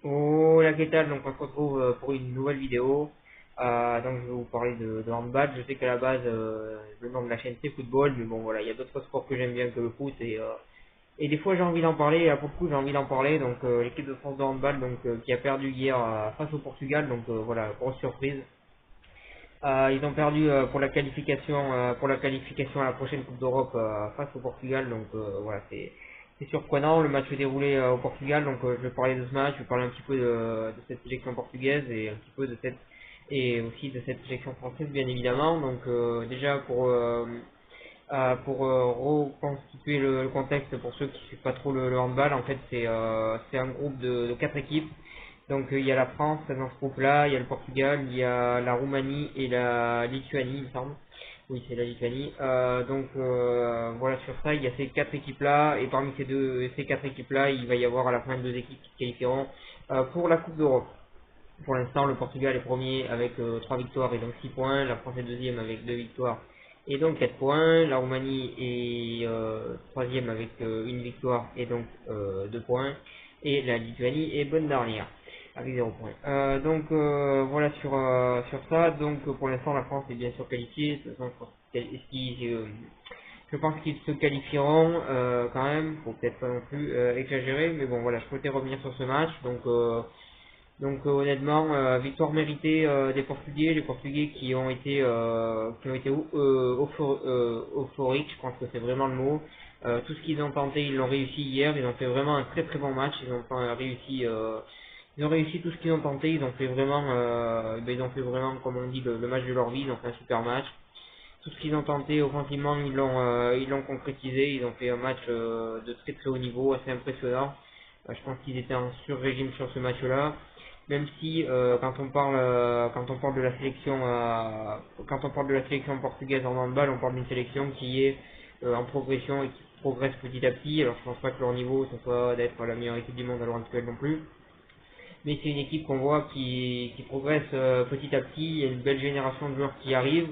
Hola, ¿qué tal? Donc on se retrouve pour une nouvelle vidéo. Donc je vais vous parler de handball. Je sais qu'à la base le nom de la chaîne c'est football, mais bon voilà, il y a d'autres sports que j'aime bien que le foot et des fois j'ai envie d'en parler. Et là pour le coup j'ai envie d'en parler. Donc l'équipe de France de handball qui a perdu hier face au Portugal. Donc voilà, grosse surprise. Ils ont perdu pour la qualification à la prochaine Coupe d'Europe face au Portugal. Donc voilà, c'est surprenant. Le match s'est déroulé au Portugal. Donc je vais parler de ce match, je vais parler un petit peu de cette sélection portugaise et un petit peu de cette et aussi de cette sélection française bien évidemment. Donc déjà pour reconstituer le contexte pour ceux qui ne suivent pas trop le handball, en fait c'est un groupe de 4 équipes. Donc il y a la France dans ce groupe-là, il y a le Portugal, il y a la Roumanie et la Lituanie, il me semble. Oui, c'est la Lituanie. Voilà, sur ça, il y a ces 4 équipes-là, et parmi ces 4 équipes-là, il va y avoir à la fin 2 équipes qui se qualifieront pour la Coupe d'Europe. Pour l'instant, le Portugal est premier avec 3 victoires et donc 6 points. La France est deuxième avec 2 victoires et donc 4 points. La Roumanie est troisième avec une victoire et donc 2 points. Et la Lituanie est bonne dernière avec 0 points. Voilà sur ça. Donc pour l'instant, la France est bien sûr qualifiée. De toute façon, je pense qu'ils se qualifieront quand même. Faut peut-être pas non plus exagérer, mais bon voilà, je souhaitais revenir sur ce match. Honnêtement, victoire méritée des Portugais, les Portugais qui ont été euphoriques, je pense que c'est vraiment le mot. Tout ce qu'ils ont tenté, ils l'ont réussi hier. Ils ont fait vraiment un très très bon match. Ils ont réussi tout ce qu'ils ont tenté. Ils ont fait vraiment, comme on dit, le match de leur vie. Ils ont fait un super match. Tout ce qu'ils ont tenté offensivement, ils l'ont concrétisé. Ils ont fait un match de très très haut niveau, assez impressionnant. Je pense qu'ils étaient en sur-régime sur ce match-là. Même si quand on parle de la sélection quand on parle de la sélection portugaise en handball, on parle d'une sélection qui est en progression et qui progresse petit à petit. Alors je pense pas que leur niveau ce soit d'être la meilleure équipe du monde à l'heure actuelle non plus, mais c'est une équipe qu'on voit qui progresse petit à petit. Il y a une belle génération de joueurs qui arrivent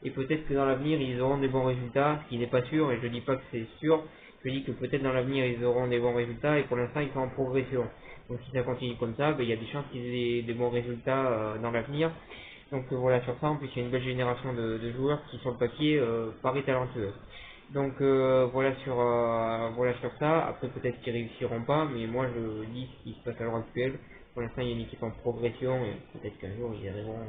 et peut-être que dans l'avenir ils auront des bons résultats, ce qui n'est pas sûr, et je dis pas que c'est sûr, je dis que peut-être dans l'avenir ils auront des bons résultats et pour l'instant ils sont en progression. Donc si ça continue comme ça, il y a des chances qu'ils aient des bons résultats dans l'avenir. Voilà sur ça, en plus il y a une belle génération de joueurs qui sur le papier paraît talentueux. Voilà sur ça. Après peut-être qu'ils réussiront pas, mais moi je dis ce qui se passe à l'heure actuelle. Pour l'instant il y a une équipe en progression et peut-être qu'un jour ils arriveront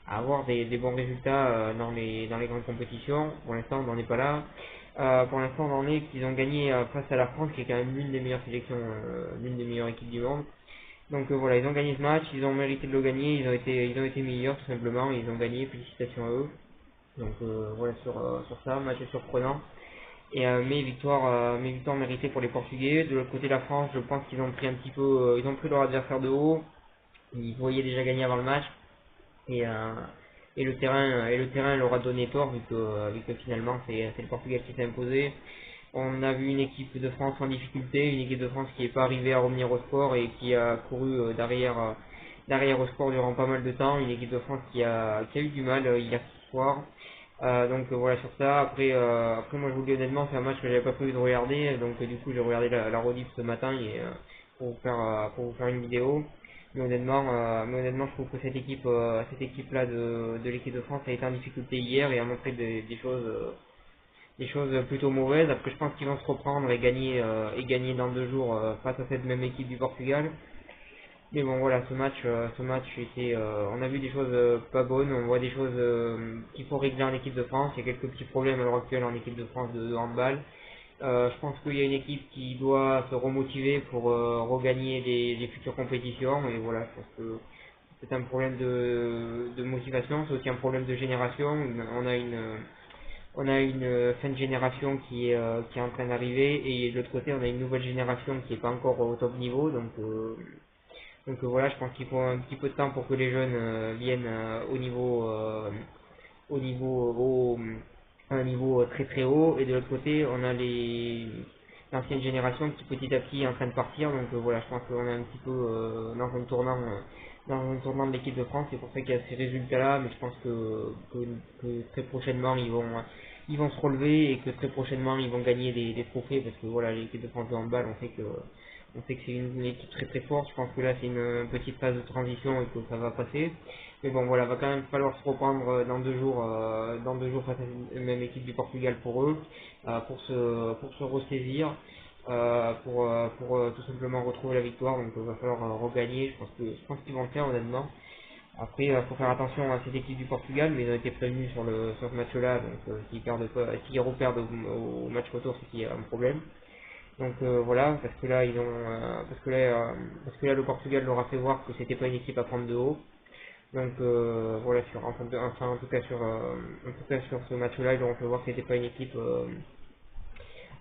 à avoir des bons résultats dans les grandes compétitions. Pour l'instant on n'en est pas là. Pour l'instant on en est qu'ils ont gagné face à la France qui est quand même l'une des meilleures sélections, l'une des meilleures équipes du monde. Voilà, ils ont gagné ce match, ils ont mérité de le gagner, ils ont été meilleurs tout simplement, ils ont gagné, félicitations à eux. Voilà sur ça, match surprenant. Mes victoires méritées pour les Portugais. De l'autre côté, la France, je pense qu'ils ont pris un petit peu, ils ont pris leur adversaire de haut. Ils voyaient déjà gagner avant le match et, euh, et le terrain leur a donné tort vu que finalement c'est le Portugal qui s'est imposé. On a vu une équipe de France en difficulté, une équipe de France qui n'est pas arrivée à revenir au sport et qui a couru derrière au sport durant pas mal de temps. Une équipe de France qui a eu du mal hier soir. Voilà sur ça. Après moi je vous dis honnêtement c'est un match que j'avais pas prévu de regarder, du coup j'ai regardé la rediff ce matin pour vous faire une vidéo. Mais honnêtement je trouve que cette équipe là de l'équipe de France a été en difficulté hier et a montré des choses plutôt mauvaises. Après je pense qu'ils vont se reprendre et gagner dans 2 jours face à cette même équipe du Portugal. Mais bon voilà, ce match était, on a vu des choses pas bonnes, on voit des choses qu'il faut régler en équipe de France. Il y a quelques petits problèmes à l'heure actuelle en équipe de France de handball. Je pense qu'il y a une équipe qui doit se remotiver pour regagner des futures compétitions. Et voilà, je pense que c'est un problème de motivation, c'est aussi un problème de génération. On a une fin de génération qui est en train d'arriver et de l'autre côté on a une nouvelle génération qui n'est pas encore au top niveau. Voilà, je pense qu'il faut un petit peu de temps pour que les jeunes viennent au niveau au, à un niveau très très haut et de l'autre côté on a l'ancienne génération qui petit à petit est en train de partir. Voilà, je pense qu'on est un petit peu dans un tournant de l'équipe de France. C'est pour ça qu'il y a ces résultats là, mais je pense que très prochainement ils vont se relever et que très prochainement ils vont gagner des trophées parce que voilà, l'équipe de France de handball, On sait que c'est une équipe très très forte. Je pense que là c'est une petite phase de transition et que ça va passer. Mais bon voilà, va quand même falloir se reprendre dans 2 jours face à la même équipe du Portugal pour eux, pour se ressaisir, pour tout simplement retrouver la victoire. Donc il va falloir regagner. Je pense qu'ils vont le faire honnêtement. Après, il faut faire attention à cette équipe du Portugal, mais ils ont été prévenus sur ce match-là, donc s'ils reperdent au match retour, c'est qu'il y a un problème. Donc voilà, parce que là le Portugal leur a fait voir que c'était pas une équipe à prendre de haut. Donc voilà, en tout cas sur ce match-là, ils leur ont fait voir que c'était pas une équipe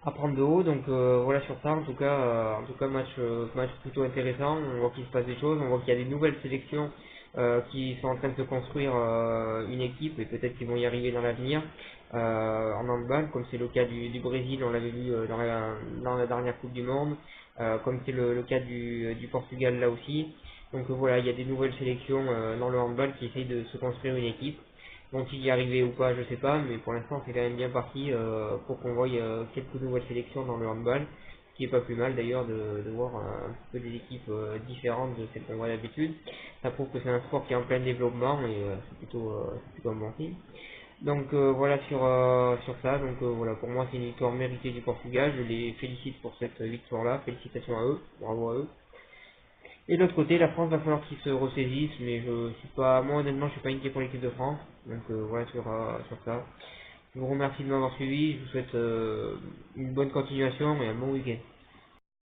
à prendre de haut. Donc voilà sur ça, en tout cas match plutôt intéressant. On voit qu'il se passe des choses, on voit qu'il y a des nouvelles sélections qui sont en train de se construire une équipe et peut-être qu'ils vont y arriver dans l'avenir en handball, comme c'est le cas du Brésil, on l'avait vu dans la dernière Coupe du Monde, comme c'est le cas du Portugal là aussi. Donc voilà, il y a des nouvelles sélections dans le handball qui essayent de se construire une équipe. Vont-ils y arriver ou pas, je sais pas, mais pour l'instant c'est quand même bien parti pour qu'on voie quelques nouvelles sélections dans le handball, ce qui est pas plus mal d'ailleurs de voir un petit peu des équipes différentes de celles qu'on voit d'habitude. Ça prouve que c'est un sport qui est en plein développement et c'est plutôt un bon signe. Donc voilà sur ça, donc voilà, pour moi c'est une victoire méritée du Portugal, je les félicite pour cette victoire là, félicitations à eux, bravo à eux. Et de l'autre côté, la France va falloir qu'ils se ressaisissent, mais je suis pas, moi honnêtement, je suis pas inquiet pour l'équipe de France. Donc voilà sur ça. Je vous remercie de m'avoir suivi, je vous souhaite une bonne continuation et un bon week-end.